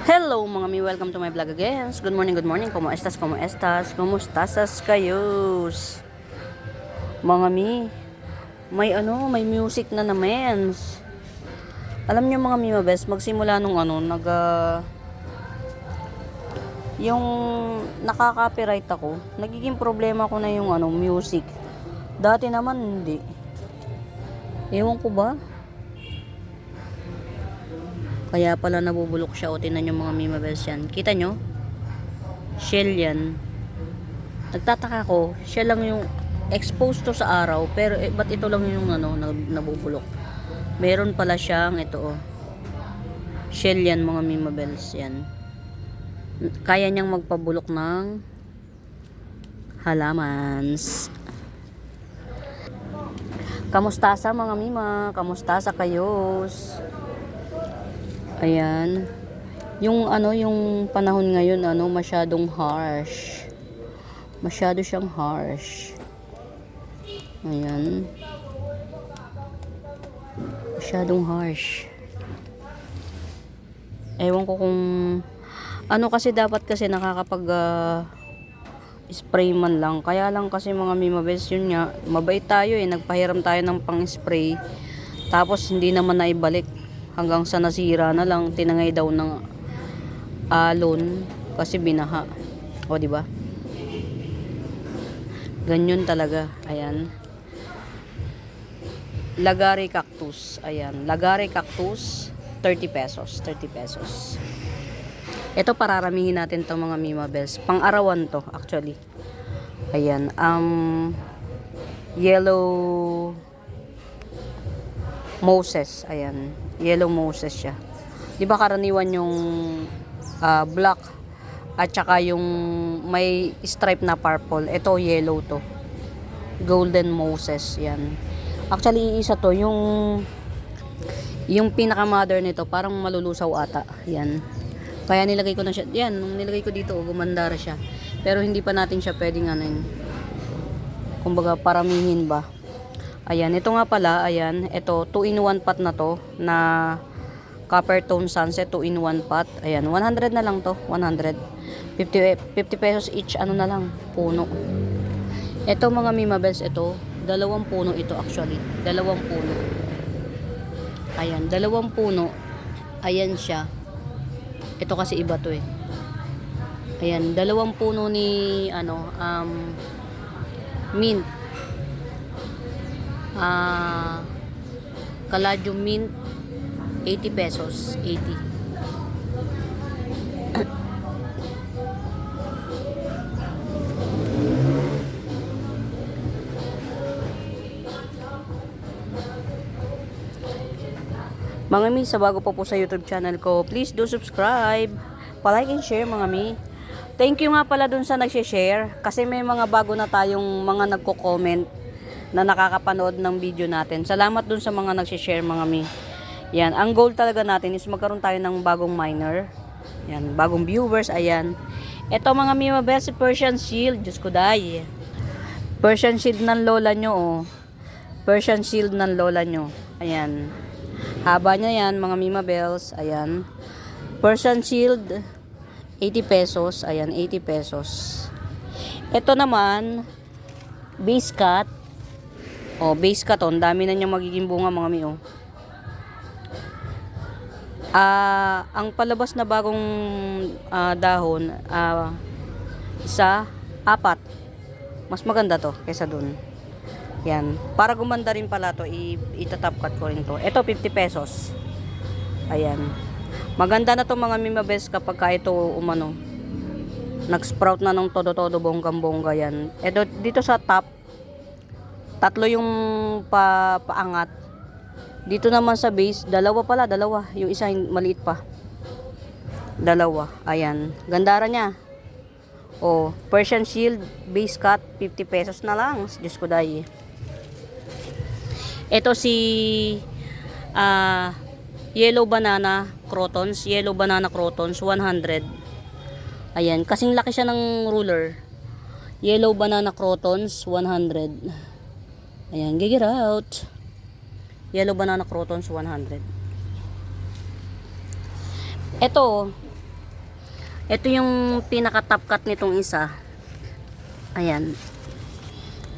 Hello mga mi, welcome to my vlog again. Good morning, good morning. Como estas, como estas? Kumustasas kayos? Mga mi, may music na naman. Alam niyo mga mi mabes, magsimula nung yung nakaka-copyright ako, nagiging problema ko na yung music. Dati naman hindi. Ewan ko ba? Kaya pala nabubulok siya. O tinan yung mga mimabels yan. Kita nyo? Shell yan. Nagtataka ko, siya lang yung exposed to sa araw. Pero ba't ito lang yung nabubulok? Meron pala siyang ito shell yan mga mimabels yan. Kaya niyang magpabulok ng halamans. Kamusta sa mga mima? Kamusta sa kayos? Ayan. Yung panahon ngayon, masyadong harsh. Masyado siyang harsh. Ayan. Masyadong harsh. Ewan ko kung kasi dapat kasi nakakapag spray man lang. Kaya lang kasi mga mimabes yun nga, mabait tayo nagpahiram tayo ng pang-spray. Tapos hindi naman naibalik. Hanggang sa nasira na lang, tinangay daw ng alon kasi binaha. O di ba? Ganyan talaga. Ayan. Lagari cactus. Ayan, lagari cactus 30 pesos, 30 pesos. Ito pararamihin natin 'tong mga mimabels. Pang-arawan 'to actually. Ayan, yellow Moses, ayan. Yellow Moses siya. 'Di ba karaniwan yung black at saka yung may stripe na purple. Ito yellow to. Golden Moses, yan. Actually isa to yung pinaka-mother nito, parang malulusaw ata. Yan. Kaya nilagay ko na siya. Yan, nung nilagay ko dito, gumanda siya. Pero hindi pa natin siya pwedeng kumbaga paramihin ba. Ayan, ito nga pala, ayan, ito 2-in-1 pot na to na copper tone sunset 2-in-1 pot. Ayan, 100 na lang to, 100. 50 pesos each na lang, puno. Ito mga mimabels, ito, dalawang puno ito actually. Dalawang puno. Ayan, dalawang puno. Ayan siya. Ito kasi iba to Ayan, dalawang puno ni mint. Caladium mint 80 pesos, 80. Mga mi, sa bago pa po sa YouTube channel ko, please do subscribe, palike and share mga mi. Thank you nga pala dun sa nag-share kasi may mga bago na tayong mga nagko-comment na nakakapanood ng video natin. Salamat dun sa mga nag-share mga mi. Yan, ang goal talaga natin is magkaroon tayo ng bagong miner. Yan, bagong viewers, ayan. Ito mga mi, mabes, Persian Shield, Diyos ko day. Persian Shield ng lola nyo, Persian Shield ng lola nyo. Ayan. Haba niya yan, mga Mima Bells. Ayan. Persian Shield, 80 pesos. Ayan, 80 pesos. Ito naman, base cut. Base cut, ang dami na niyang magiging bunga, mga mi, ang palabas na bagong dahon, isa, 4. Mas maganda to, kaysa dun. Yan. Para gumanda rin pala to, itatap cut ko rin to. Ito, 50 pesos. Ayan. Maganda na to mga mimabes kapag ka ito nag-sprout na ng todo-todo bonggang-bongga yan. Ito, dito sa top, 3 yung paangat. Dito naman sa base, 2 pala, 2. Yung isa maliit pa. 2. Ayan. Gandara niya. Persian Shield, base cut, 50 pesos na lang. Diyos ko dahi. Ito si yellow banana crotons, 100. Ayan, kasing laki siya ng ruler. Yellow banana crotons, 100. Ayan, gigit out. Yellow banana crotons, 100. Ito, Ito yung pinaka top cut nitong isa. Ayan.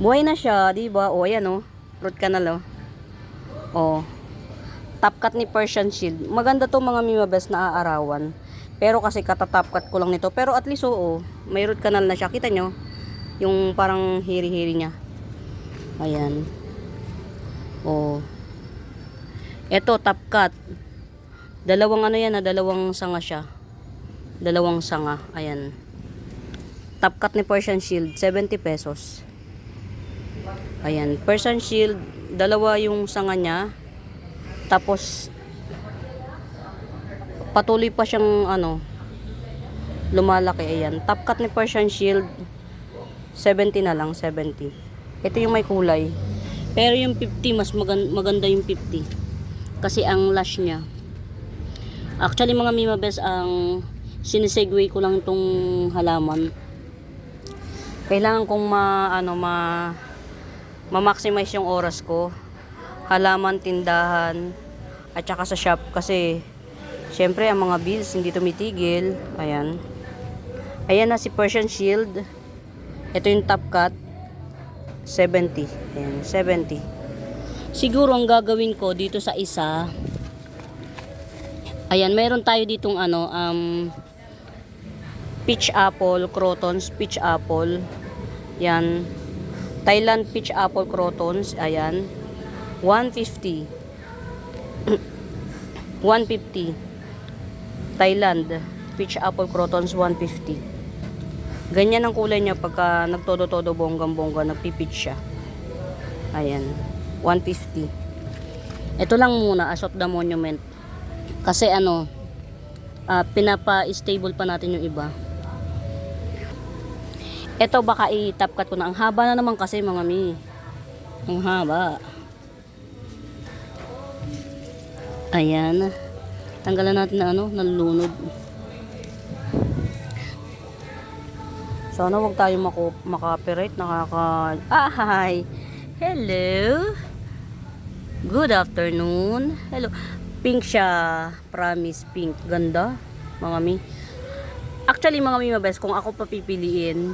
Buhay na siya, di ba? O, ayan, oh. Root canal, oh. Oh. Top cut ni Persian Shield. Maganda to mga Mima Best na aarawan. Pero kasi katatop cut ko lang nito. Pero at least, oo. May root canal na siya. Kita nyo? Yung parang hiri-hiri niya. Ayan. Oh. Ito, top cut. Dalawang ano yan, dalawang sanga siya. Dalawang sanga. Ayan. Top cut ni Persian Shield, 70 pesos. Ayan. Persian Shield, dalawa yung sanga niya. Tapos, patuloy pa siyang, lumalaki. Ayan. Top cut ni Persian Shield, 70 na lang, 70. Ito yung may kulay. Pero yung 50, mas maganda yung 50. Kasi ang lash niya. Actually, mga Mima Best, ang sinesegue ko lang itong halaman. Kailangan kong ma-maximize yung oras ko. Halaman, tindahan, at saka sa shop. Kasi, syempre, ang mga bills hindi tumitigil. Ayan. Ayan na si Persian Shield. Ito yung top cut. 70. Ayan, 70. Siguro, ang gagawin ko dito sa isa, ayan, meron tayo ditong peach apple crotons, peach apple. Yan. Thailand peach apple crotons, ayan. 150. 150. Thailand peach apple crotons, 150. Ganyan ang kulay niya pagka nagtodo-todo bonggang-bongga, nagpipitch siya. Ayan. 150. Ito lang muna as of the monument. Kasi pinapa-stable pa natin yung iba. Ito baka i-top cut ko na. Ang haba na naman kasi mga mi. Ang haba. Ayan. Tanggalan natin na nalulunod. Sana wag tayo maka-copyright. Hi! Hello! Good afternoon. Hello. Pink siya. Promise pink. Ganda. Mga mi. Actually, mga Mima Best, kung ako papipiliin,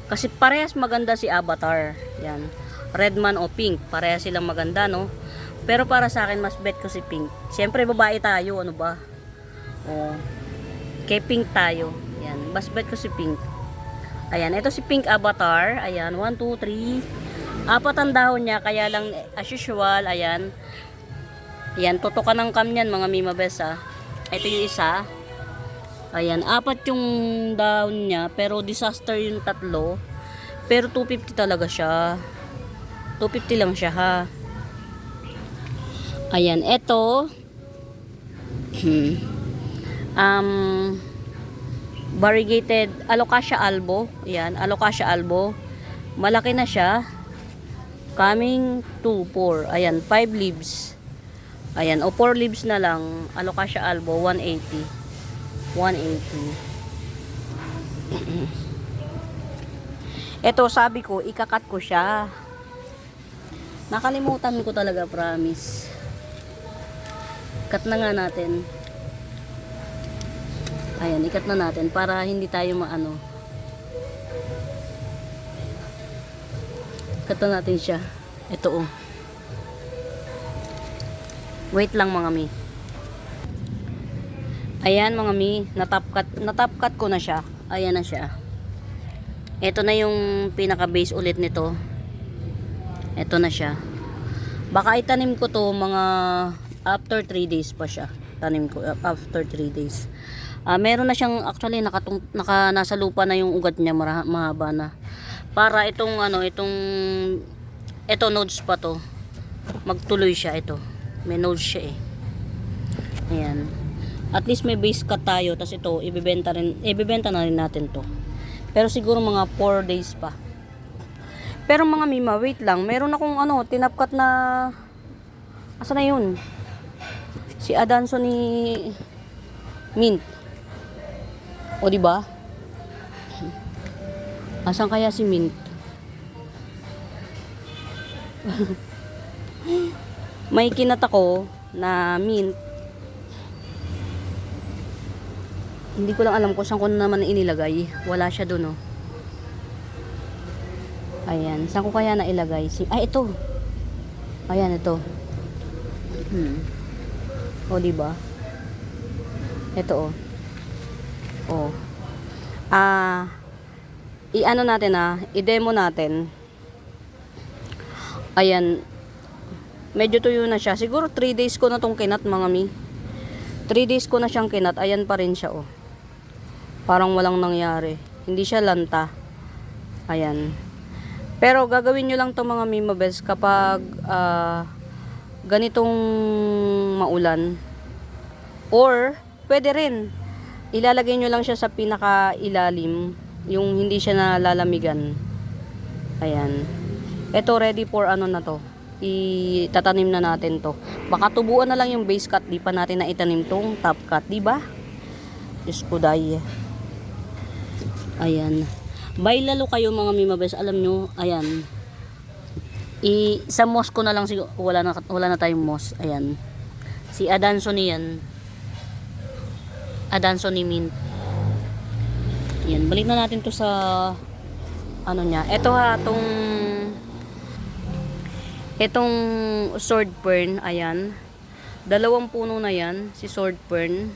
kasi parehas maganda si Avatar. Yan. Red man o pink. Parehas silang maganda, no? Pero para sa akin, mas bet ko si pink. Siyempre, babae tayo. Ano ba? Oh. Kay pink tayo. Yan. Mas bet ko si pink. Ayan. Ito si Pink Avatar. Ayan. 1, 2, 3. 4 ang dahon niya. Kaya lang, as usual, ayan. Ayan. Tutukan ng cam niyan, mga Mima Best, ha. Ito yung isa. Ayan, 4 yung dahon niya, pero disaster yung 3. Pero 250 talaga siya. 250 lang siya, ha. Ayan, eto. Variegated Alocasia albo. Ayan, Alocasia albo. Malaki na siya. Coming to 4. Ayan, 5 leaves. Ayan, o 4 leaves na lang. Alocasia albo, 180. 180. Ito, sabi ko, ikakat ko siya. Nakalimutan ko talaga, promise. Cut na nga natin. Ayan, ikat na natin para hindi tayo Cut na natin siya. Ito, oh. Wait lang, mga mi. Ayan, mga mi, natop cut ko na siya. Ayan na siya. Ito na yung pinaka base ulit nito. Ito na siya. Baka itanim ko to mga after 3 days pa siya. Tanim ko after 3 days. Meron na siyang actually nasa lupa na yung ugat niya, mahaba na. Para itong ito nodes pa to. Magtuloy siya ito. May nodes siya eh. Ayan. At least may base cut tayo, tas ito ibebenta na rin natin to. Pero siguro mga 4 days pa. Pero mga Mima, wait lang, meron akong tinapkat na asa na yun? Si Adanso ni Mint. O di ba? Asan kaya si Mint? May kinat ako na Mint. Hindi ko lang alam kung saan ko naman inilagay. Wala siya dun, oh. Ayan. Saan ko kaya nailagay? Ay, ito. Ayan, ito. O, diba? Ito, oh. Oh. I-ano natin, i-demo natin. Ayan. Medyo tuyo na siya. Siguro 3 days ko na tong kinat, mga mi. 3 days ko na siyang kinat. Ayan pa rin siya, oh. Parang walang nangyari. Hindi siya lanta. Ayan. Pero gagawin nyo lang to, mga mimabes, kapag ganitong maulan. Or, pwede rin. Ilalagay nyo lang siya sa pinaka-ilalim. Yung hindi siya nalalamigan. Ayan. Ito ready for ano na to. Itatanim na natin to. Baka tubuan na lang yung base cut. Di pa natin na itanim tong top cut. Diba? Diyos ko day. Ayan. Bay lalo kayo, mga mimabes. Alam nyo, ayan. Sa moss ko na lang siguro. Wala na tayong moss. Ayan. Si Adansoni yan. Adansoni mint. Ayan. Balik na natin to sa ano niya. Ito itong sword fern. Ayan. 2 puno na yan. Si sword fern.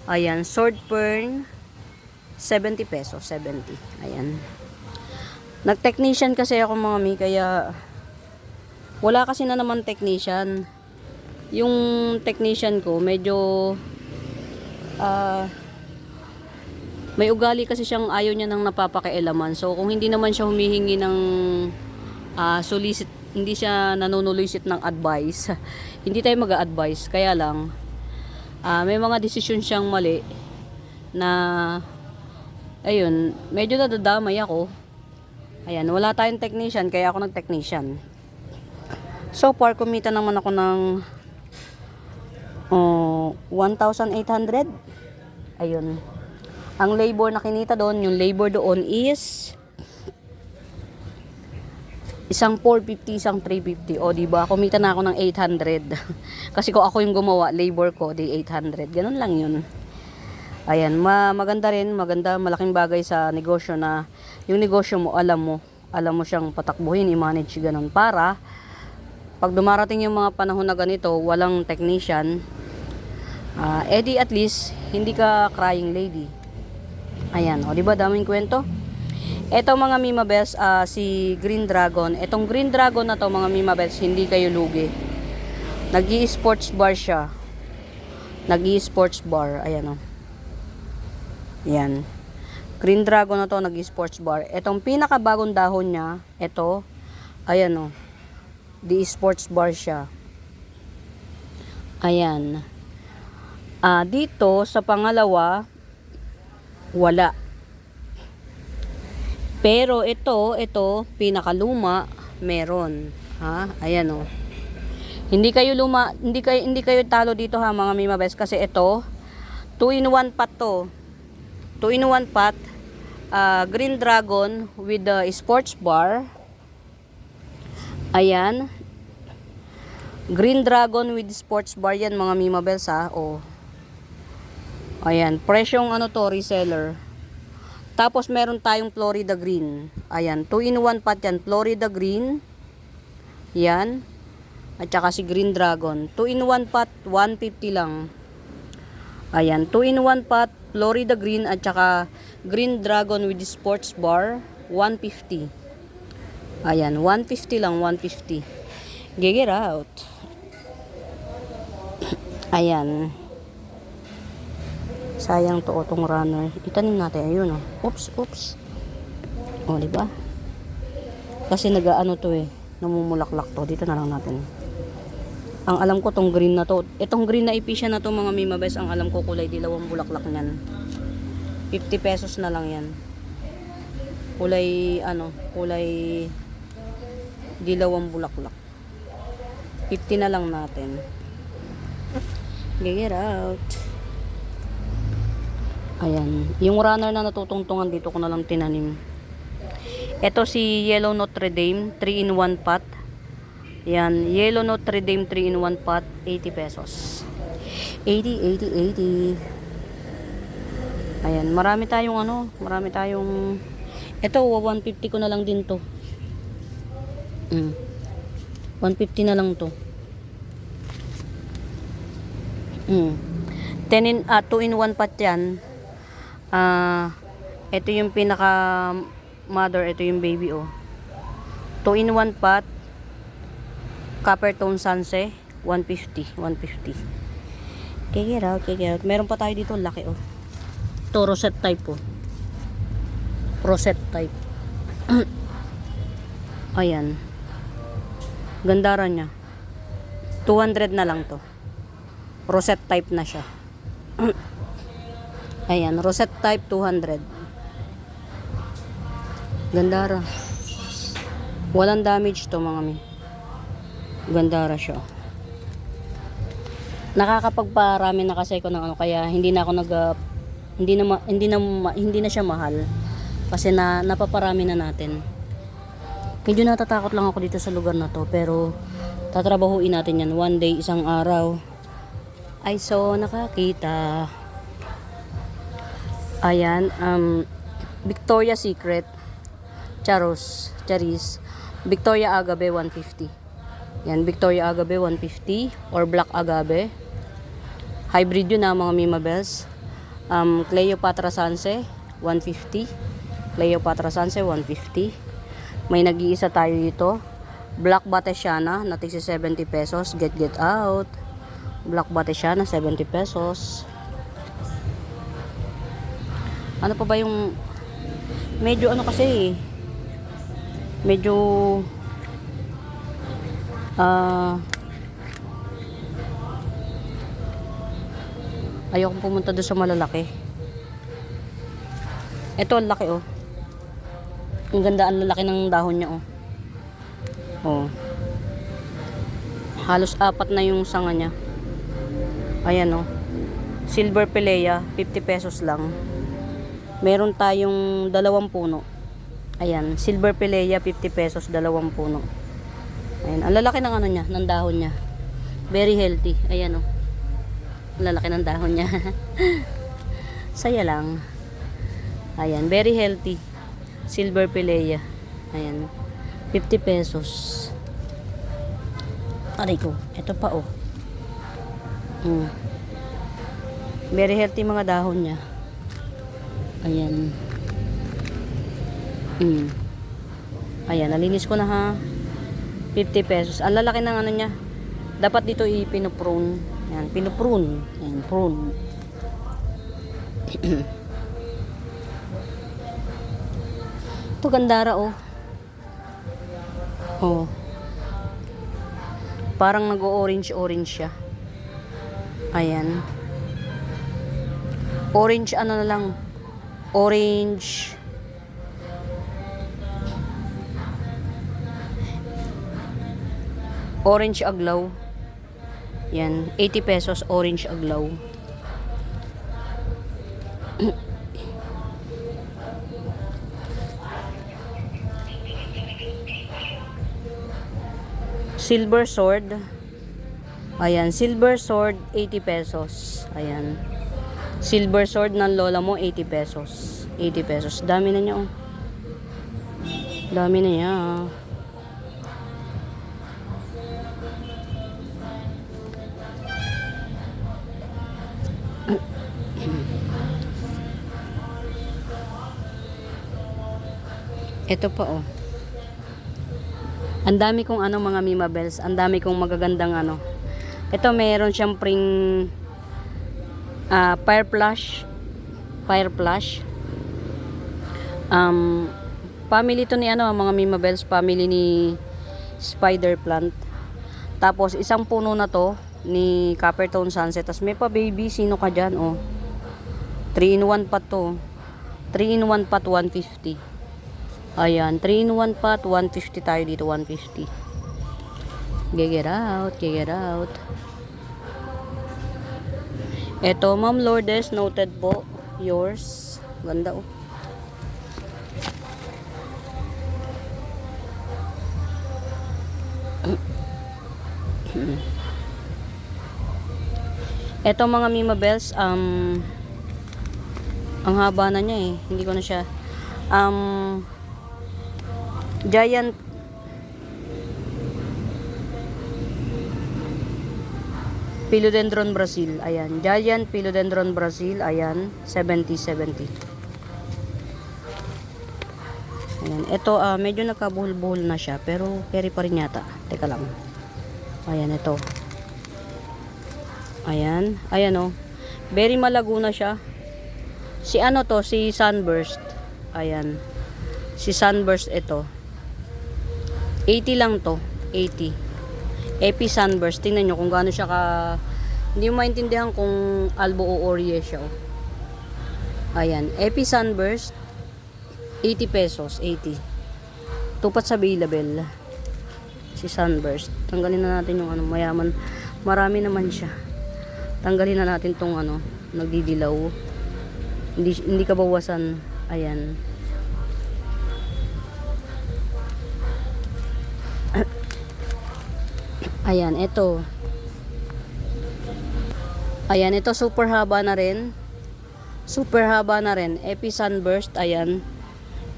Ayan. Sword fern. 70 pesos. 70. Ayan. Nag-technician kasi ako, mga mi. Kaya wala kasi na naman technician. Yung technician ko medyo may ugali kasi siyang ayaw niya nang napapakialaman. So kung hindi naman siya humihingi ng solicit, hindi siya nanunulisit ng advice, hindi tayo mag-a-advise. Kaya lang may mga desisyon siyang mali na ayun, medyo nadadamay ako. Ayan, wala tayong technician, kaya ako nag-technician. So far, kumita naman ako ng 1,800. Ayun. Ang labor na kinita doon, yung labor doon is isang 450, isang 350. O, diba? Kumita na ako ng 800. Kasi kung ako yung gumawa, labor ko, di 800. Ganun lang yun. Ayan, maganda rin, malaking bagay sa negosyo na yung negosyo mo, alam mo siyang patakbuhin, i-manage ganun, para pag dumarating yung mga panahon na ganito, walang technician, edi at least hindi ka crying lady. Ayan, o diba, daming kwento. Eto, mga mimabes, si Green Dragon. Etong Green Dragon na to, mga mimabes, hindi kayo lugi. Nag-i-sports bar siya. Nag-i-sports bar, ayan o. Yan. Green Dragon na to, nag-sports bar. Etong pinakabagong dahon niya, ito, ayan o. Di sports bar siya. Ayan. Dito, sa pangalawa, wala. Pero ito, pinakaluma, meron. Ayan o. Hindi kayo talo dito, mga mimabes, kasi ito, 2-in-1 pot to. 2-in-1 pot, Green Dragon with the sports bar. Ayan. Green Dragon with sports bar yan, mga mimabels, Ayan, presyong to, reseller. Tapos meron tayong Florida Green. Ayan, 2-in-1 pot yan, Florida Green. Yan. At saka si Green Dragon. 2-in-1 pot, 150 lang. Ayan, 2-in-1 pot, Florida Green at saka Green Dragon with sports bar, 150. Ayan, 150 lang, 150. Get out. Ayan. Sayang to, tong runner. Itanim natin, ayun Oops. O, diba? Kasi nag-ano to namumulaklak to. Dito na lang natin. Ang alam ko tong green na to. Itong green na ipisya na to, mga mimabes, ang alam ko kulay dilawang bulaklak niyan. 50 pesos na lang yan. Kulay dilawang bulaklak. 50 na lang natin. Get out. Ayan. Yung runner na natutungtungan dito ko na lang tinanim. Ito si Yellow Notre Dame 3-in-1 pot. Yan, Yellow Notre Dame 3-in-1 pot, 80 pesos. 80. Ayan, marami tayong ano, marami tayong, ito, 150 ko na lang din to. 150 na lang to. 2 in 1 pot yan. Ito yung pinaka mother, ito yung baby, oh. 2 in 1 pot, copper tone sanse, 150. Check it out. Meron pa tayo dito, laki, oh. Ito, rosette type, oh. Rosette type. Ayan. Gandara niya. 200 na lang to. Rosette type na siya. Ayan, rosette type 200. Gandara. Walang damage to, mga mi. Gandara siya. Nakakapagparami na kasi ko ng ano, kaya hindi na ako hindi na siya mahal. Kasi napaparami na natin. Medyo natatakot lang ako dito sa lugar na to, pero tatrabahuin natin yan one day, isang araw. Ay, so nakakita. Ayan, Victoria's Secret Charis, Victoria Agave 150. Yan, Victoria Agave 150 or Black Agave. Hybrid yun na, mga Mima Bells. Cleopatra Sanse 150. Cleopatra Sanse 150. May nag-iisa tayo dito. Black Batesiana na tigsi 70 pesos. Get out. Black Batesiana 70 pesos. Ano pa ba yung medyo ano kasi medyo ayokong pumunta doon sa malalaki. Ito ang laki, oh. Ang ganda, ang lalaki ng dahon niya, oh. Oh. Halos 4 na yung sanga niya. Ayan, oh. Silver Pilea, 50 pesos lang. Meron tayong 2 puno. Ayan, Silver Pilea, 50 pesos, 2 puno. Ayan, ang lalaki ng ano niya, ng dahon niya. Very healthy. Ayan, oh. Ang lalaki ng dahon niya. Saya lang. Ayan, very healthy. Silver Pilea. Ayan. 50 pesos. Aray ko. Ito pa, oh. Very healthy mga dahon niya. Ayan. Ayan, nalinis ko na, ha. 50 pesos. Ang lalaki ng ano niya. Dapat dito ipinoprune. Ayan, pinoprune. Ayan, prune. Ito, gandara, oh. Oh. Parang nag-orange siya. Ayan. Orange, ano na lang. Orange. Orange aglaw. Yan. 80 pesos, orange aglaw. Silver sword. Ayan, silver sword 80 pesos. Ayan. Silver sword ng lola mo 80 pesos. 80 pesos. Dami na niya, oh. Dami na niya. Ito pa, oh. Ang dami kong ano, mga Mima Bells. Ang dami kong magagandang ano. Ito, meron siyang fire flash. Family to ni ano, mga Mima Bells. Family ni spider plant. Tapos, isang puno na to ni Coppertone Sunset. Tapos, may pa baby. Sino ka dyan, oh. 3 in 1 pot to. 3 in 1 pot, 150. Ayan, 3 in 1 pot, 150 tayo dito, 150. Get out. Eto, Ma'am Lourdes, noted po. Yours. Ganda, oh. Eto, mga Mima Bells, Ang haba na niya eh. Hindi ko na siya. Giant Philodendron Brazil. Ayan. Giant Philodendron Brazil. Ayan. 70. Ayan. Ito, medyo nakabuhol-buhol na siya. Pero, carry pa rin yata. Teka lang. Ayan, ito. Ayan. Ayan, oh. Very malago na siya. Si ano to? Si Sunburst. Ayan. Si Sunburst ito. 80 lang to. 80. Epi Sunburst. Tingnan nyo kung gaano siya ka... Hindi mo maintindihan kung albo o orye siya. Oh. Ayan. Epi Sunburst. 80 pesos. 80. Tupat sa available. Si Sunburst. Tanggalin na natin yung ano, mayaman. Marami naman siya. Tanggalin na natin tong ano, nagdidilaw. Hindi ka bawasan. Ayan. Ayan, ito. Ayan, ito super haba na rin. Super haba na rin. Epi Sunburst, ayan.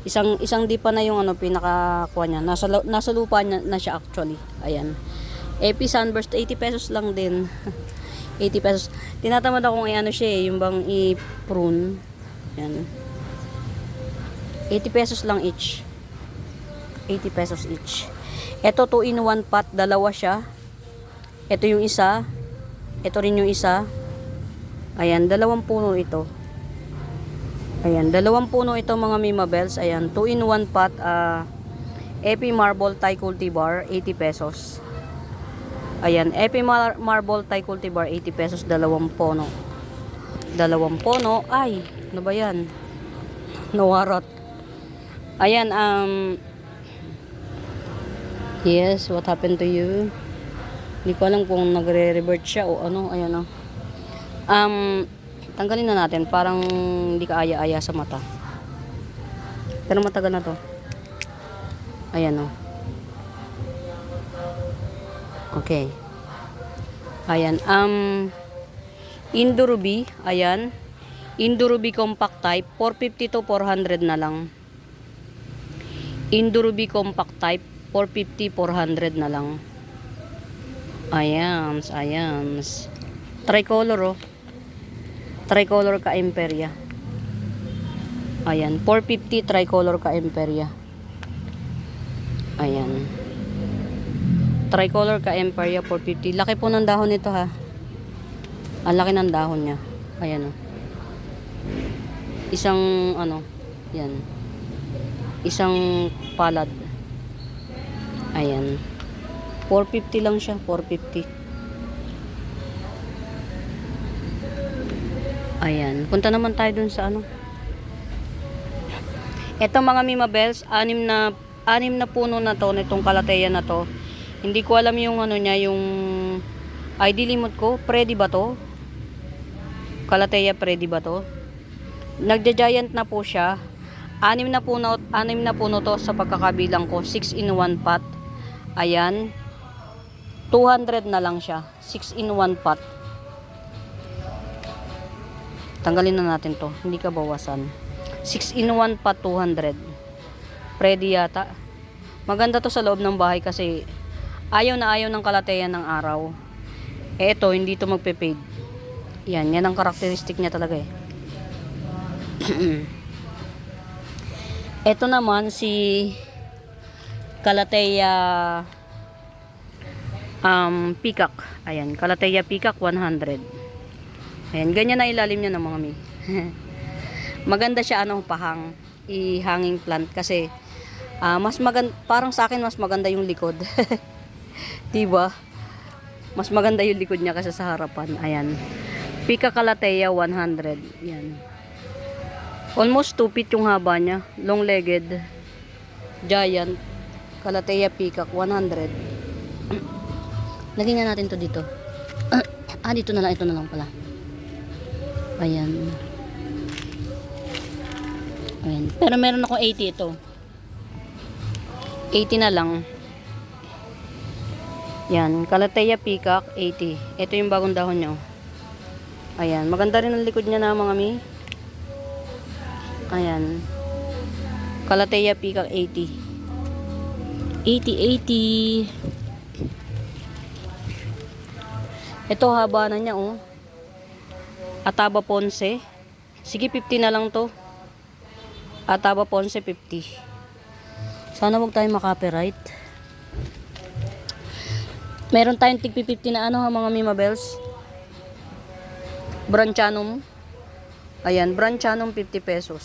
Isang di pa na yung ano pinakakuha niya. Nasa lupa na siya actually. Ayan. Epi Sunburst 80 pesos lang din. 80 pesos. Tinatamad akong ano siya eh, yung bang i-prune. Ayan. 80 pesos lang each. 80 pesos each. Ito 2 in 1 pot, dalawa siya. Ito yung isa. Ito rin yung isa. Ayan, 2 puno ito. Ayan, 2 puno ito mga Mima Bells. Ayan, 2 in 1 pot. Epi Marble Thai Cultivar, 80 pesos. Ayan, Epi Marble Thai Cultivar, 80 pesos, 2 puno. 2 puno. Ay, ano ba yan? Nawarot. Ayan, yes, what happened to you? Hindi ko alam kung nagre-revert siya o ano. Ayan o. Tanggalin na natin. Parang hindi ka aya-aya sa mata. Pero matagal na to. Ayan o. Okay. Ayan. Indurubi. Ayan. Indurubi compact type. 450 to 400 na lang. Indurubi compact type. 450, 400 na lang. Ayan. Ayan. Tricolor oh. Tricolor ka Imperia. Ayan. 450 tricolor ka Imperia. Ayan. Tricolor ka Imperia 450. Laki po ng dahon nito ha. Ang laki ng dahon niya. Ayan oh. Isang ano. Yan. Isang palad. Ayan. 450 lang siya. 450. Ayan. Punta naman tayo dun sa ano. Ito mga Mima Bells. 6 na puno na to. Nitong kalateya na to. Hindi ko alam yung ano niya. Yung ID limit ko. Predi ba to? Kalateya predi ba to? Nagja-giant na po siya. 6 na puno to sa pagkakabilang ko. 6 in 1 pot. Ayan. 200 na lang siya. 6 in 1 pot. Tanggalin na natin to. Hindi ka bawasan. 6 in 1 pot 200. Ready yata. Maganda to sa loob ng bahay kasi ayaw na ayaw ng kalateya ng araw. Ito, hindi to magpe-fade. Yan ang karakteristik niya talaga eh. Ito naman si Calathea Peacock. Ayan, Calathea Peacock 100. Ayan, ganyan na ilalim niya ng mga mi. Maganda siya pahang i-hanging plant kasi mas maganda, parang sa akin mas maganda yung likod. 'Di ba? Mas maganda yung likod niya kasi sa harapan. Ayan. Peacock Calathea 100. Yan. Almost 2 feet yung haba niya. Long-legged. Giant. Calathea Peacock 100. Lagyan natin to dito. Dito na lang. Ito na lang pala. Ayan. Ayan. Pero meron ako 80 ito. 80 na lang. Yan. Calathea Peacock 80. Ito yung bagong dahon niya. Ayan. Maganda rin ang likod niya na mga mi. Ayan. Calathea Peacock 80. 80. Ito haba na niya, oh. Ataba Ponce. Sige, 50 na lang to. Ataba Ponce, 50. Sana wag tayo makopyright. Meron tayong tig 50 na ano ha, mga Mima Bells. Branchanum. Ayan, Branchanum 50 pesos.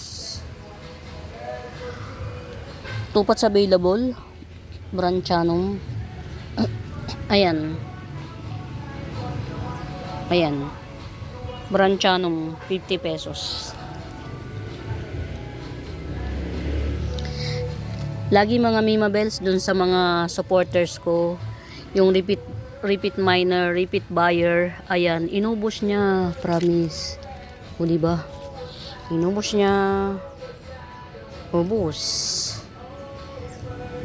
Tupats available. Branchanum. Ayan. Ayan. Branchanum 50 pesos. Lagi mga Mima Bells dun sa mga supporters ko, yung repeat miner, repeat buyer, ayan, inubos niya, promise. O diba? Inubos niya. Ubos.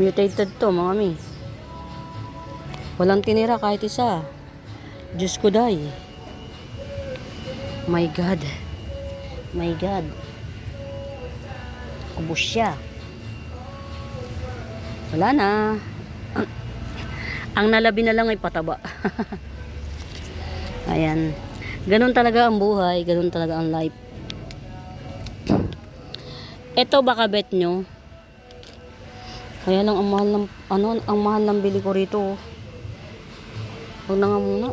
Mutated to mga mi. Walang tinira kahit isa. Diyos ko day. My God. My God. Ubos siya. Wala na. Ang nalabi na lang ay pataba. Ayan. Ganun talaga ang buhay. Ganun talaga ang life. Ito baka bet nyo. Kaya lang ang mahal ng, ang mahal ng bili ko rito. Huwag na nga muna.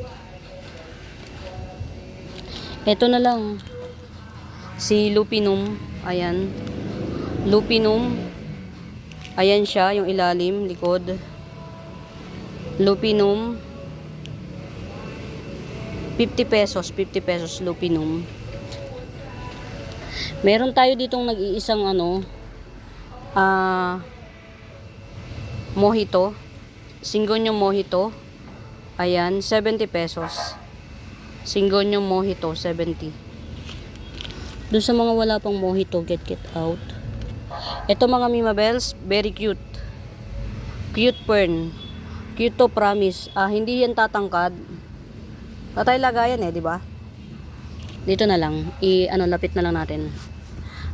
Ito na lang. Si Lupinum. Ayan. Lupinum. Ayan siya, yung ilalim, likod. Lupinum. 50 pesos, 50 pesos Lupinum. Meron tayo ditong nag-iisang mojito. Singonyo mojito. Ayan, 70 pesos. Singonyo mojito, 70. Doon sa mga wala pang mojito, get out. Ito mga Mima Bells, very cute. Cute fern. Cute to, promise. Hindi yan tatangkad. Tatay lagayan di ba? Dito na lang. Lapit na lang natin.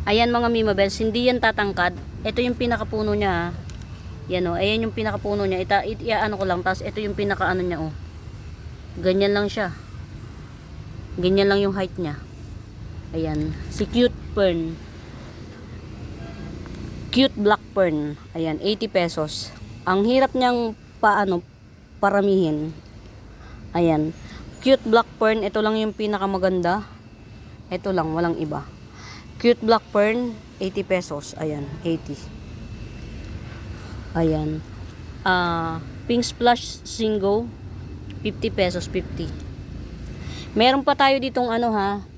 Ayan mga Mima Bells, hindi yan tatangkad. Ito yung pinakapuno niya. Yan ayan yung pinakapuno niya. Ko lang, tapos ito yung pinakaano niya Ganyan lang siya. Ganyan lang yung height niya. Ayan. Si cute fern. Cute black fern. Ayan, 80 pesos. Ang hirap niyang paramihin. Ayan. Cute black fern, ito lang yung pinakamaganda. Ito lang, walang iba. Cute black fern, 80 pesos. Ayan, 80. Ayan. Pink splash singo, 50 pesos, 50. Meron pa tayo ditong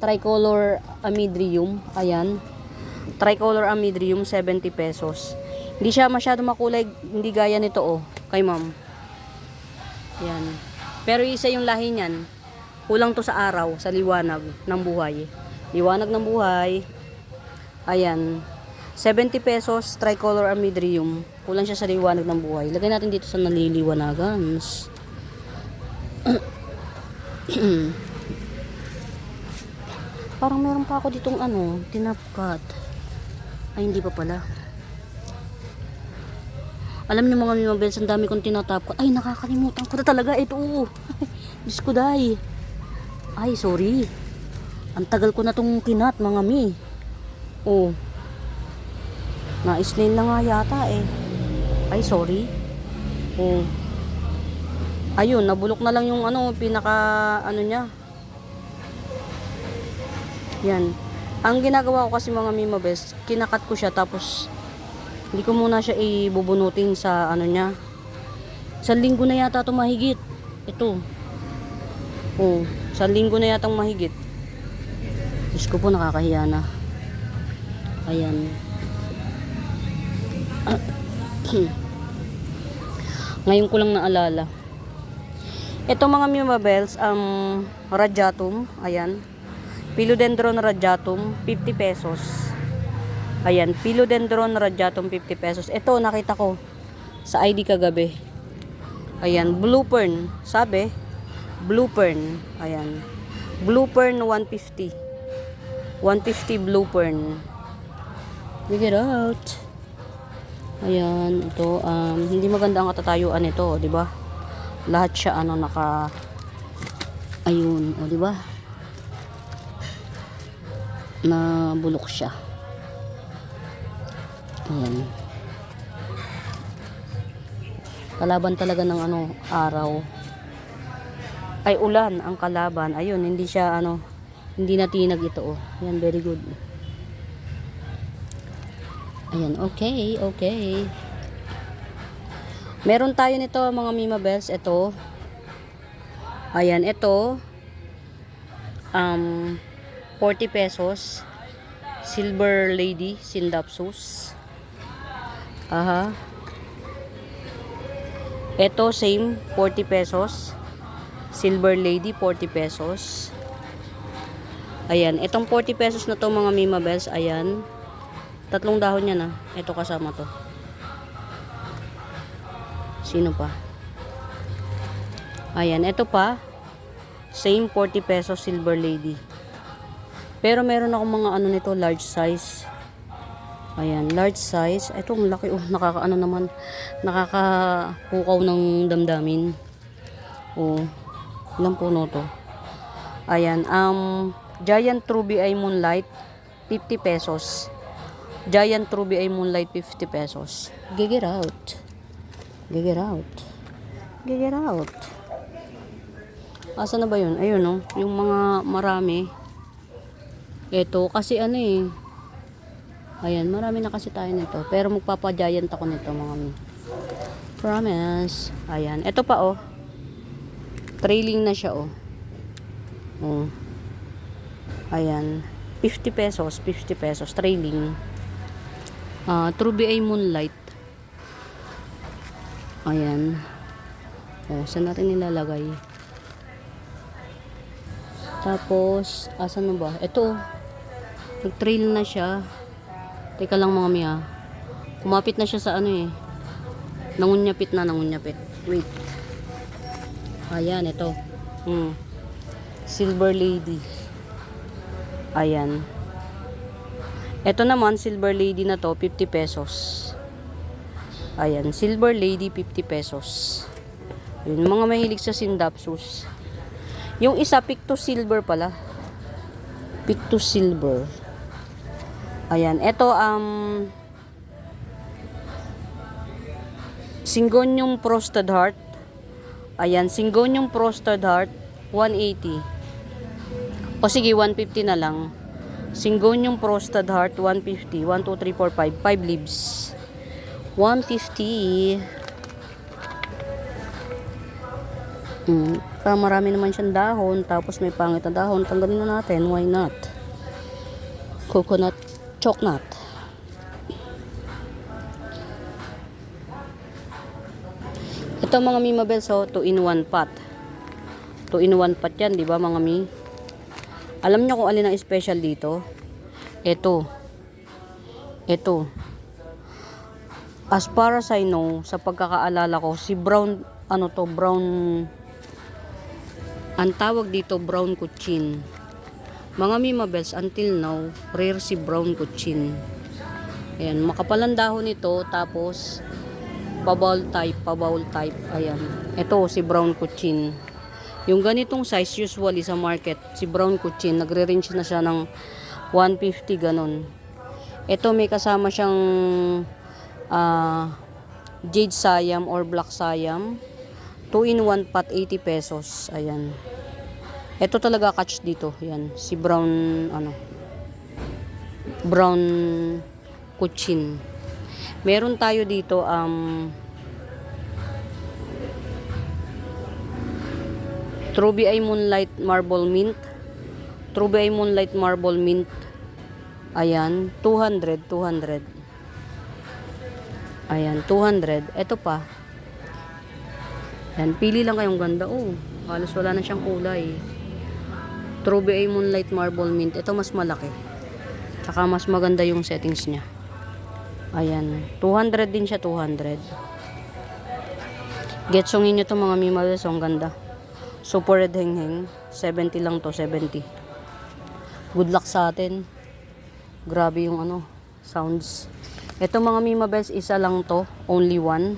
tricolor amydrium. Ayan. Tricolor amydrium, 70 pesos. Hindi siya masyado makulay, hindi gaya nito kay ma'am. Yan. Pero isa yung lahi niyan. Kulang to sa araw, sa liwanag ng buhay. Liwanag ng buhay. Ayan. 70 pesos, tricolor amydrium. Kulang siya sa liwanag ng buhay. Lagay natin dito sa naliliwanagan. Parang meron pa ako ditong tinapkat. Ay, hindi pa pala. Alam niyo mga Mima Bells, ang dami kong tinatapkat. Ay, nakakalimutan ko na talaga. Ito. Diyos ko day. Ay, sorry. Ang tagal ko na tong kinat, mga mi. Na-snail na nga yata Ay, sorry. Ayun, nabulok na lang yung pinaka niya. Yan. Ang ginagawa ko kasi mga Mima Bells, kinakat ko siya tapos hindi ko muna siya ibubunutin sa niya. 1 linggo na yata ito mahigit. Ito. 1 linggo na yata mahigit. Diyos ko po, nakakahiya na. Ayan. Ngayon ko lang naalala. Ito mga Mima Bells, radiatum. Ayan. Philodendron radiatum, 50 pesos. Ayan, Philodendron radiatum, 50 pesos. Ito, nakita ko sa ID kagabi. Ayan, blue fern. Sabi, blue fern. Ayan. Blue fern, 150. 150 blue fern. Figure out. Ayan, ito, hindi maganda ang katatayuan nito, di ba? Lahat siya, ayun, o, di ba? Nabulok siya. Ayan. Kalaban talaga ng, araw. Ay, ulan ang kalaban. Ayun, hindi siya, hindi natinag ito, oh. Ayan, very good. Ayan, okay. Meron tayo nito mga Mima Bells. Ito. Ayan, ito. 40 pesos. Silver Lady Sindapsus. Aha. Ito same 40 pesos. Silver Lady 40 pesos. Ayan, itong 40 pesos na to mga Mima Bells, ayan. 3 dahon yan Ito kasama to. Sino pa? Ayan, ito pa. Same 40 pesos Silver Lady. Pero meron akong mga nito, large size. Ayan, large size. Itong laki, naman. Nakakapukaw ng damdamin. Ilang puno to? Ayan, Giant Ruby Eye Moonlight 50 pesos. Giant Ruby Eye Moonlight 50 pesos. Get out. Asa na ba yun? Ayun yung mga marami. Ito kasi Ayan, marami na kasi tayo nito. Pero magpapa-giant ako nito mga mi. Promise. Ayan, ito pa Trailing na siya Ayan, 50 pesos trailing. Ruby Eye Moonlight. Ayan. Saan natin nilalagay? Tapos, asan na ba? Ito. Nag-trail na siya. Teka lang mga miya. Kumapit na siya sa nangunyapit. Wait. Ayan, ito. Silver Lady. Ayan. Ito naman, Silver Lady na to, 50 pesos. Ayan, Silver Lady, 50 pesos. Yun, mga mahilig sa Sindapsus. Yung isa, Pictus Silver pala. Pictus Silver. Ayan, ito, Syngonium Frosted Heart. Ayan, Syngonium Frosted Heart, 180. O sige, 150 na lang. Syngonium Frosted Heart, 150. 1, 2, 3, 4, 5. 5 leaves. 150. Marami naman siyang dahon. Tapos may pangit na dahon. Tanggalin na natin. Why not? Coconut chocolate. Ito mga Mima Bells, 2-in-1 pot. 2-in-1 pot yan, di ba mga mi? Alam nyo kung alin ang special dito? Ito. As far as I know, sa pagkakaalala ko, si brown, brown, ang tawag dito, brown kuchin. Mga Mima Bells, until now, rare si brown kuchin. Ayan, makapalang dahon ito, tapos, pabaul type, ayan. Ito, si brown kuchin. Yung ganitong size, usually sa market, si brown kuchin, nagre-range na siya ng 150, ganon. Ito, may kasama siyang jade siam or black siam. 2-in-1 pot, 80 pesos. Ayan. Ito talaga catch dito. Ayan. Si brown, brown kuchin. Meron tayo dito, Ruby Eye Moonlight Marble Mint. Ruby Eye Moonlight Marble Mint. Ayan, 200. Ayan, 200. Ito pa. Ayan, pili lang kayong ganda. Halos wala na siyang kulay. Ruby Eye Moonlight Marble Mint. Ito mas malaki. Tsaka mas maganda yung settings niya. Ayan, 200 din siya, 200. Getsongin nyo to mga Mima Bells, ang ganda. Super red heng-heng. 70 lang to, 70. Good luck sa atin. Grabe yung sounds. Ito mga Mima Bells, isa lang to, only one.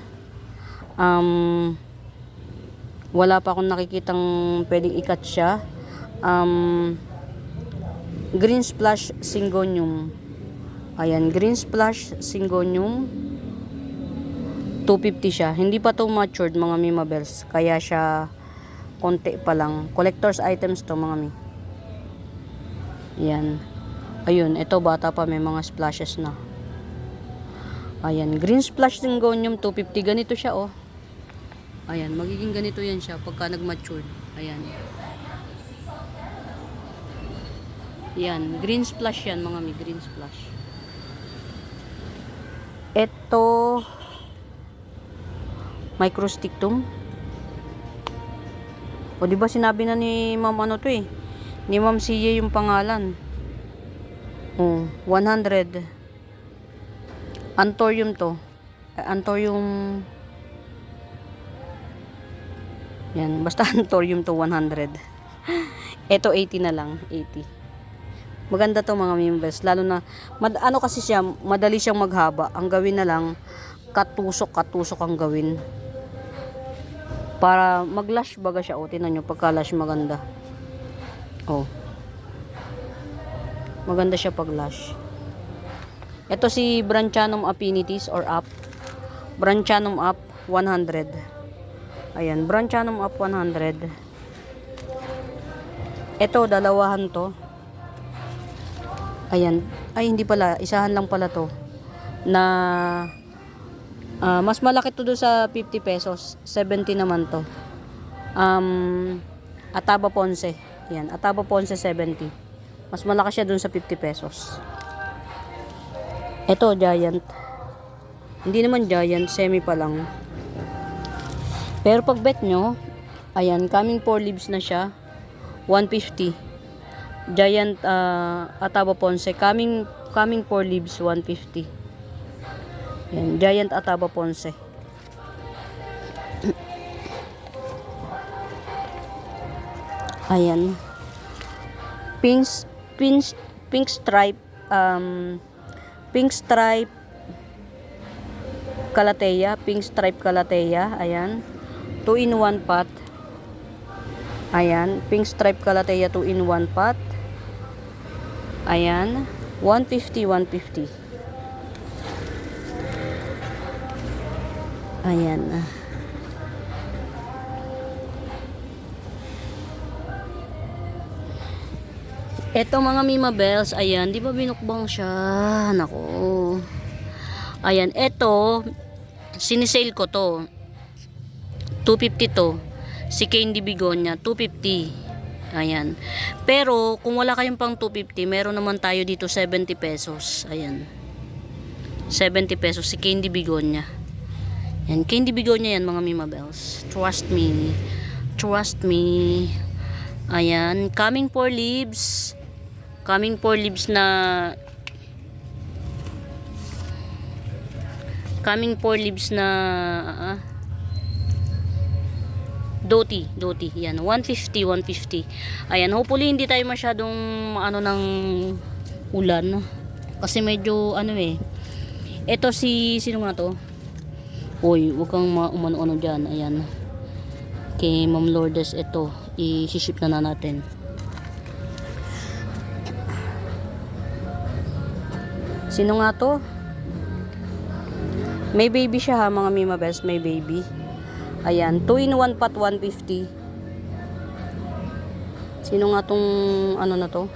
Wala pa akong nakikitang pwedeng ikat siya. Green Splash Syngonium. Ayan, Green Splash Syngonium. 250 siya. Hindi pa to matured mga Mima Bells. Kaya siya konti pa lang. Collector's items to mga mi. Yan. Ayun, ito bata pa, may mga splashes na. Ayan, Green Splash Syngonium 250. Ganito siya oh. Ayan, magiging ganito yan siya pagka nag-matured. Ayan. Yan, Green Splash yan mga mi, Green Splash. Ito Microstictum. O di ba sinabi na ni Ma'am ano to eh? Ni Ma'am Sia yung pangalan. Oh, 100. Anthurium to. Anthurium. Yan, basta Anthurium to 100. Ito 80 na lang, 80. Maganda to mga members, lalo na ano kasi siya, madali siyang maghaba. Ang gawin na lang katusok ang gawin. Para mag-lash baga siya. O, tingnan nyo, pagka-lash maganda. Oh. Maganda siya pag-lash. Ito si Branchanum Affinities or Up. Branchanum Up 100. Ayan, Branchanum Up 100. Ito, dalawahan to. Ayan. Ay, hindi pala. Isahan lang pala to. Na mas malaki to doon sa 50 pesos. 70 naman to. Ataba Ponce. Ayan. Ataba Ponce 70. Mas malaki siya doon sa 50 pesos. Ito, giant. Hindi naman giant. Semi pa lang. Pero pag bet nyo, ayan. Coming 4 leaves na siya. 150. Giant Ataba Ponce. Coming 4 leaves 150. Yan, Giant Ataba Ponce. Ayan. Pink stripe Calathea, pink stripe Calathea, ayan. 2 in 1 pot. Ayan, pink stripe Calathea 2 in 1 pot. Ayan, 150. Ayan. Eto mga Mima Bells, ayan, di ba binukbang siya? Nako. Ayan, eto, sinisale ko to. 250 to. Si Candy Bigonia, 250. Ayan. Pero, kung wala kayong pang 250, meron naman tayo dito 70 pesos. Ayan. 70 pesos si Candy Bigonia. Ayan, Candy Bigonia yan mga Mima Bells. Trust me. Trust me. Ayan, coming 4 leaves. Coming 4 leaves na Doti. Yan, 150. Ayan, hopefully hindi tayo masyadong ano ng ulan kasi medyo ano eh. Ito si sino nga to? Hoy, wag kang umano-ano diyan. Ayan. Kay Ma'am Lourdes ito, i-ship na natin. Sino nga to? May baby siya ha mga Mima Bells, may baby. Ayan, 2 in 1 pot 150. Sino nga tong ano na to?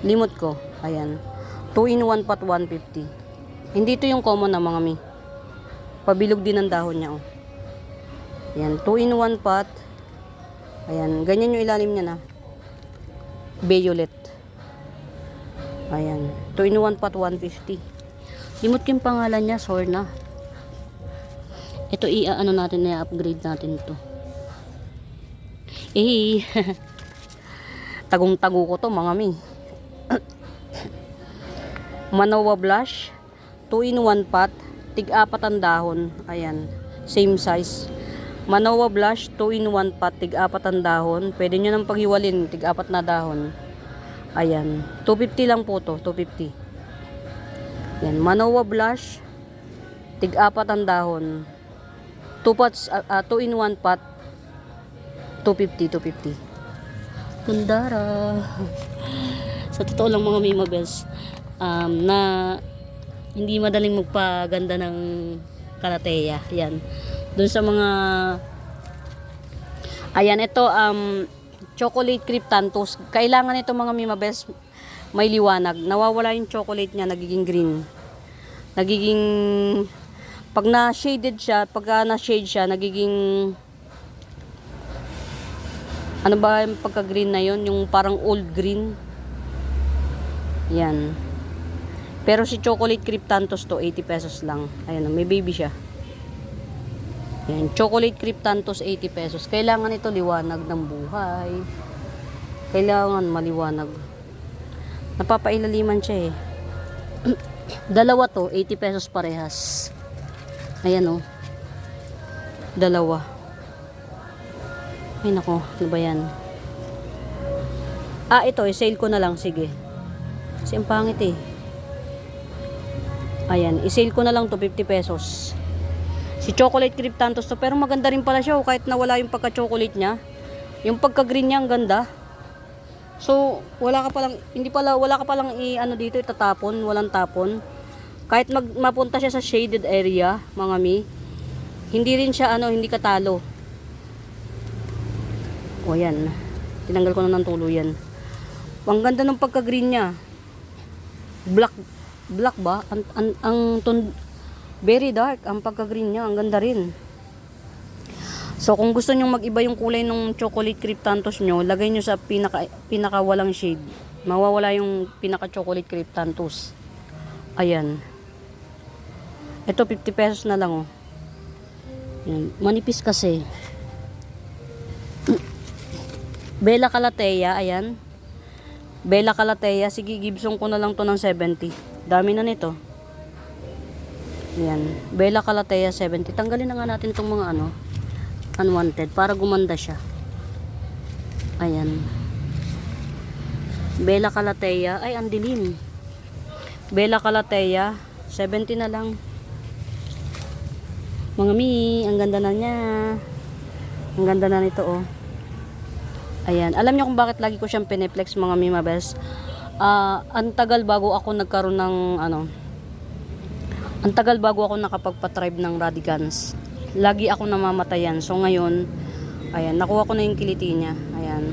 Limot ko. Ayan. 2 in 1 pot 150. Hindi to yung common na mga mi. Pabilog din ang dahon niya oh. Ayan, 2 in 1 pot. Ayan, ganyan yung ilalim niya na. Violet. Ayan. 2 in 1 pot 150. Limot yung pangalan niya, Sorna. Ito ano natin na upgrade natin ito. Tagong-tago ko to mga mi. Manoa Blush 2 in 1 pot, tig-4 ang dahon. Ayan. Same size. Manoa Blush 2 in 1 pot, tig-4 ang dahon. Pwede nyo nang paghiwalin, tig-4 na dahon. Ayan, 250 lang po to, 250. Yan, Manoa blush, tig-apat ang dahon. 2 pots, 2 in 1 pot, 250, 250. Kundara. Sa totoo lang mga Mima Bells, na hindi madaling magpaganda ng kalateya. Yan. Doon sa mga, ayan, ito, chocolate cryptanthus. Kailangan ito mga Mima Bells may liwanag. Nawawala yung chocolate niya, nagiging green. Nagiging, pag na-shaded siya, pagka na-shade siya, nagiging, ano ba yung pagka-green na yun? Yung parang old green. Yan. Pero si chocolate cryptanthus to, 80 pesos lang. Ayan, may baby siya. Yan, chocolate cryptanthus, 80 pesos. Kailangan ito liwanag ng buhay. Kailangan maliwanag. Napapailaliman siya eh. Dalawa to, 80 pesos parehas. Ayan oh. Dalawa. Ay nako, ano ba yan? Ito, i-sale ko na lang, sige. Kasi ang pangit eh. Ayan, i-sale ko na lang to, 50 pesos. Si chocolate cryptanthus to, pero maganda rin pala siya, kahit nawala yung pagka-chocolate niya. Yung pagka-green niya, ang ganda. So, wala ka palang dito, itatapon, walang tapon. Kahit mapunta siya sa shaded area, mga mi, hindi rin siya, hindi katalo. O, yan. Tinanggal ko na ng tuluyan. Ang ganda ng pagka-green niya. Black ba? Very dark ang pagka-green niya, ang ganda rin. So kung gusto niyo mag-iba yung kulay ng chocolate cryptanthus nyo, lagay nyo sa pinaka walang shade. Mawawala yung pinaka chocolate cryptanthus. Ayan. Ito 50 pesos na lang oh. Ayan. Manipis kasi. Bella Calathea, ayan. Bella Calathea, sige Gibson ko na lang to ng 70. Dami na nito. Ayan, Bella Calathea 70. Tanggalin na nga natin itong mga unwanted para gumanda siya. Ayan. Bella Calathea, ay ang dilim. Bella Calathea 70 na lang. Mga mi, ang ganda na niya. Ang ganda na nito oh. Ayan, alam niyo kung bakit lagi ko siyang pineplex mga Mima Bells? Ang tagal bago ako nagkaroon ng ang tagal bago ako nakapagpa-tribe ng Radicans. Lagi ako namamatayan. So ngayon, ayan, nakuha ko na yung kiliti niya. Ayan.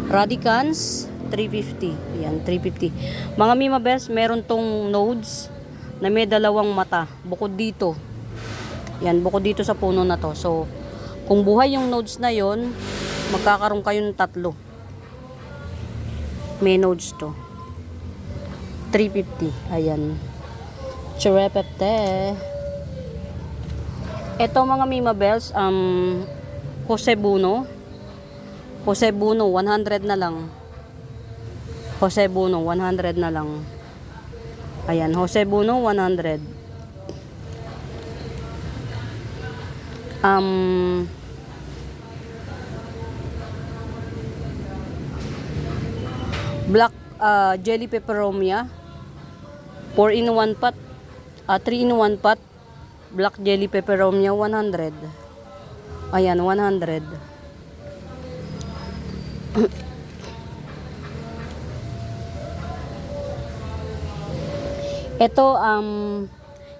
Radicans 350. Ayan, 350. Mga Mima Bells, meron tong nodes na may dalawang mata bukod dito. Ayan, bukod dito sa puno na to. So, kung buhay yung nodes na yon, magkakaroon kayo ng 3. May nodes to. 350. Ayan. Chirepepte. Ito mga Mima Bells, Jose Buno. Jose Buno, 100 na lang. Jose Buno, 100 na lang. Ayan, Jose Buno, 100. Black jelly peperomia, 4 in 1 pot, 3 in 1 pot, black jelly peperomia, 100. Ayan, 100. Ito,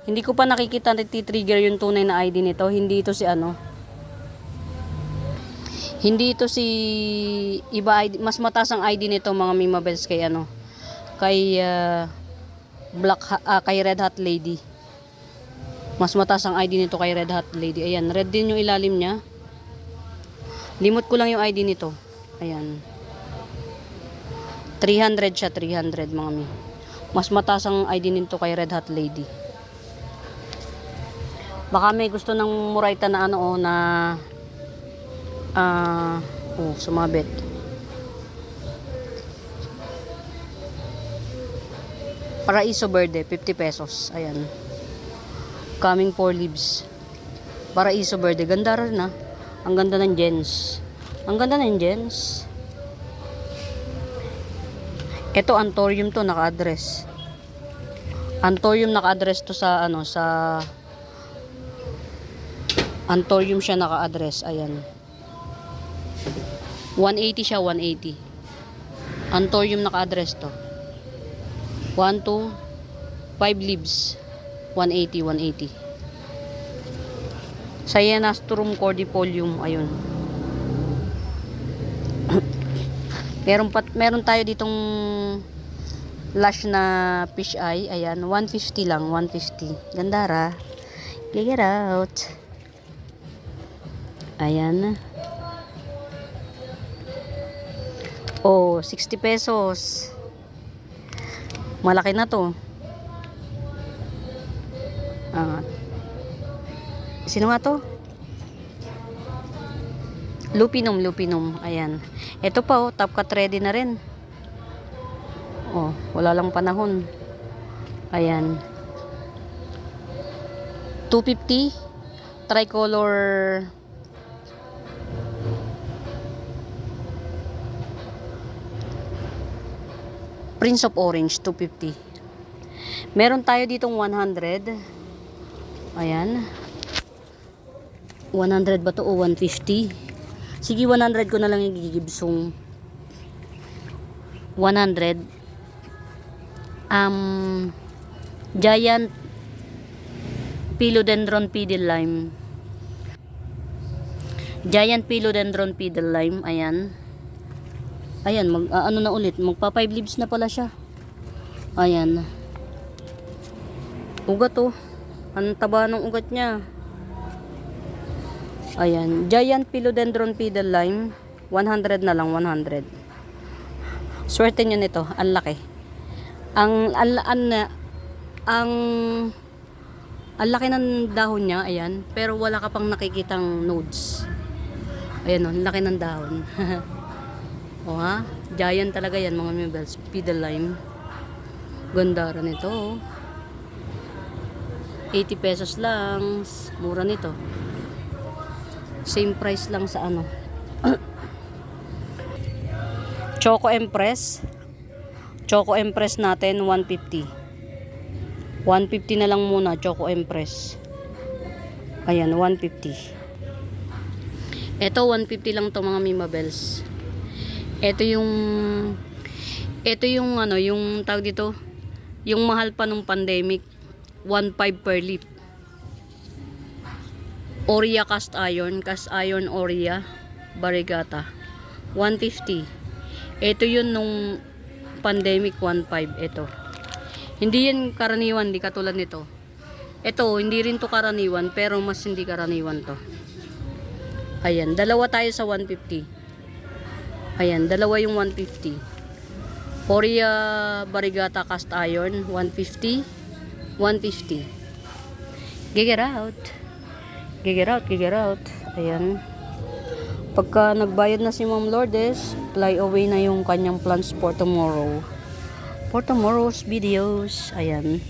hindi ko pa nakikita nati-trigger yung tunay na ID nito. Hindi ito si Hindi ito si iba ID, mas mataas ang ID nito mga Mima Bells kay kay kay Red Hot Lady. Mas mataas ang ID nito kay Red Hot Lady. Ayan, red din yung ilalim niya. Limot ko lang yung ID nito. Ayan. 300 siya, 300 mga mi. Mas mataas ang ID nito kay Red Hot Lady. Baka may gusto ng murayta na sumabit. Paraiso Verde, 50 pesos. Ayan. Coming 4 leaves. Paraiso Verde. Ganda rin na. Ang ganda ng gens. Ang ganda ng gens. Ito Antorium to, naka-address. Antorium naka-address to sa ano, sa Antorium siya naka-address. Ayan. 180 siya, 180. Antorium naka-address to. 1, 2, 5 leaves. 180, 180. Cyanastrum cordifolium, ayun. Meron tayo ditong lush na fish eye, ayan, 150 lang, 150. Gandara. Get out. Ayan. Oh, 60 pesos. Malaki na to. Sino nga to? Lupinum, lupinum. Ayan. Ito pa oh, top cut ready na rin. Oh, wala lang panahon. Ayan. 250 tricolor Prince of Orange, 250. Meron tayo ditong 100. Ayan. 100 ba to o 150? Sige, 100 ko na lang igigibsong. 100. Giant Philodendron pedal lime. Giant Philodendron pedal lime. Ayan. Ayan, ano na ulit. Magpa 5 leaves na pala siya. Ayan. Ugat oh. Ang taba ng ugat niya. Ayan, Giant Philodendron pedal lime, 100 na lang, 100. Swerte nyo nito, ang laki. Ang laki ng dahon niya, ayan, pero wala ka pang nakikitang nodes. Ayan oh, ang laki ng dahon. O ha, giant talaga yan mga mibels, pedal lime. Ganda rin ito oh. 80 pesos lang, mura nito. Same price lang sa ano. Choco Empress. Choco Empress natin 150. 150 na lang muna Choco Empress. Ayan 150. Ito 150 lang to mga Mimabels. Ito yung ano, yung tawag dito, yung mahal pa nung pandemic, 1.5 per leaf. Oria cast iron Oria Barigata 150. Ito yun nung pandemic, 1.5 ito. Hindi yan karaniwan, di katulad nito. Ito, hindi rin to karaniwan, pero mas hindi karaniwan to. Ayan, dalawa tayo sa 150. Ayan, dalawa yung 150. Oria Barigata cast iron 150. 150. Get out. Get out. Ayan. Pagka nagbayad na si Ma'am Lourdes, fly away na yung kanyang plans for tomorrow. For tomorrow's videos. Ayan.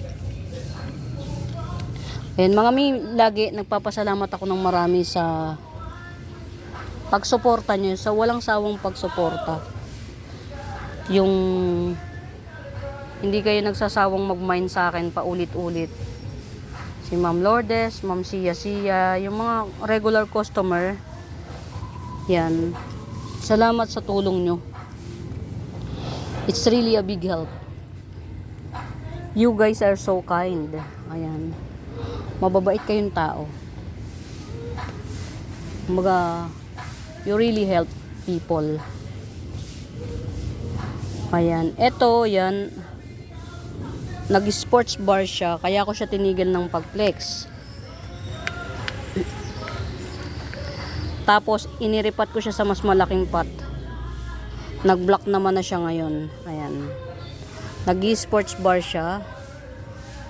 Ayan, mga mi, lagi nagpapasalamat ako ng marami sa pagsuporta nyo, sa walang sawang pagsuporta. Yung hindi kayo nagsasawang mag-mind sa akin paulit-ulit. Si Ma'am Lourdes, Ma'am Sia, yung mga regular customer, yan. Salamat sa tulong nyo. It's really a big help. You guys are so kind. Ayan. Mababait kayong tao. Kumbaga, you really help people. Ayan. Ito, yan. Nag-sports bar siya, kaya ako siya tinigil ng pag-flex. Tapos, iniripat ko siya sa mas malaking pot. Nag-block naman na siya ngayon. Ayan. Nag-sports bar siya.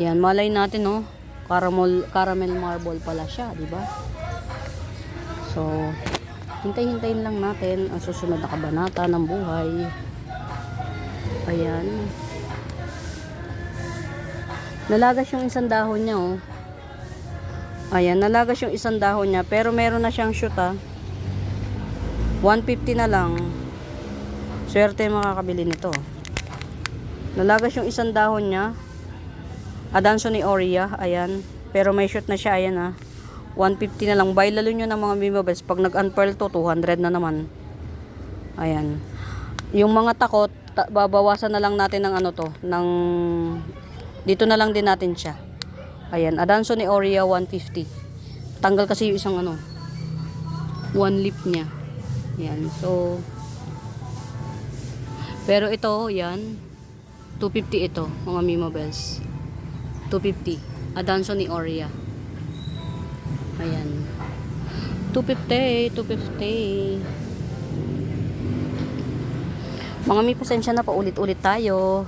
Yan, malay natin, no? Caramel marble pala siya, di ba? So, hintay-hintayin lang natin ang susunod na kabanata ng buhay. Ayan. Nalagas yung isang dahon niya, oh. Ayan, nalagas yung isang dahon niya. Pero meron na siyang shoot, ah. 150 na lang. Swerte makakabili nito. Nalagas yung isang dahon niya. Adansonii aurea, ayan. Pero may shoot na siya, ayan ah. 150 na lang. Buy lalo nyo ng mga Mimabels. Pag nag-unpearl to, 200 na naman. Ayan. Yung mga takot, babawasan na lang natin ng ano to. Dito na lang din natin siya. Ayan. Adansonii aurea, 150. Tanggal kasi yung isang ano. One lip niya. Ayan. So, pero ito, yan. 250 ito, mga Mimabels. 250. Adansonii aurea. Ayan. 250, 250. Mga mi, pasensya na, paulit-ulit tayo.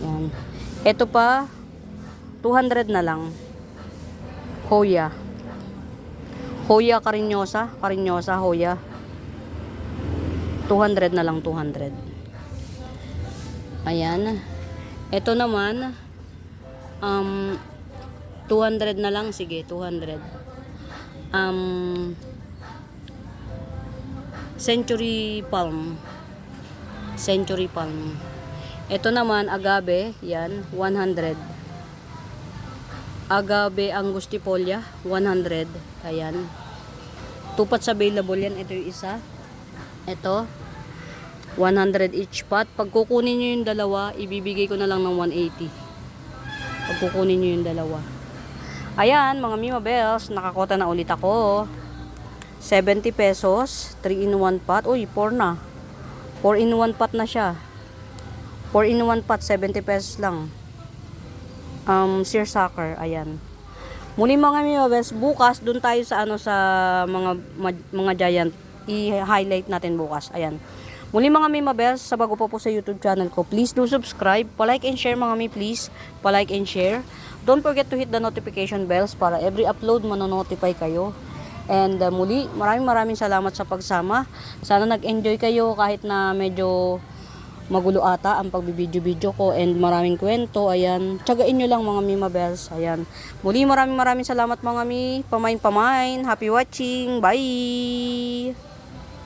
Ayan. Ito pa, 200 na lang. Hoya. Hoya Cariñosa. Cariñosa, Hoya. 200 na lang, 200. Ayan. Ito naman, 200 na lang. Sige, 200. Century Palm. Century Palm. Ito naman, agave. Yan, 100. Agave angustifolia, 100. Ayan. Tupats available yan. Ito yung isa. Ito. 100 each pot. Pag kukunin nyo yung dalawa, ibibigay ko na lang ng 180. Pag kukunin nyo yung dalawa. Ayan, mga Mimabels, nakakota na ulit ako. 70 pesos, 3 in 1 pot. Uy, 4 na. 4 in 1 pot na siya. 4 in 1 pot, 70 pesos lang. Searsucker, ayan. Muli mga Mimabels, bukas doon tayo sa ano, sa mga giant. I-highlight natin bukas. Ayan. Muli mga Mimabels, sa bago po sa YouTube channel ko, please do subscribe. Pa-like and share mga mi, please. Pa-like and share. Don't forget to hit the notification bells para every upload manonotify kayo. And muli, maraming salamat sa pagsama. Sana nag-enjoy kayo kahit na medyo magulo ata ang pagbibideo-video ko and maraming kwento. Ayan. Tiyagain nyo lang mga Mimabels. Ayan. Muli, maraming salamat mga mi. Pamain. Happy watching. Bye!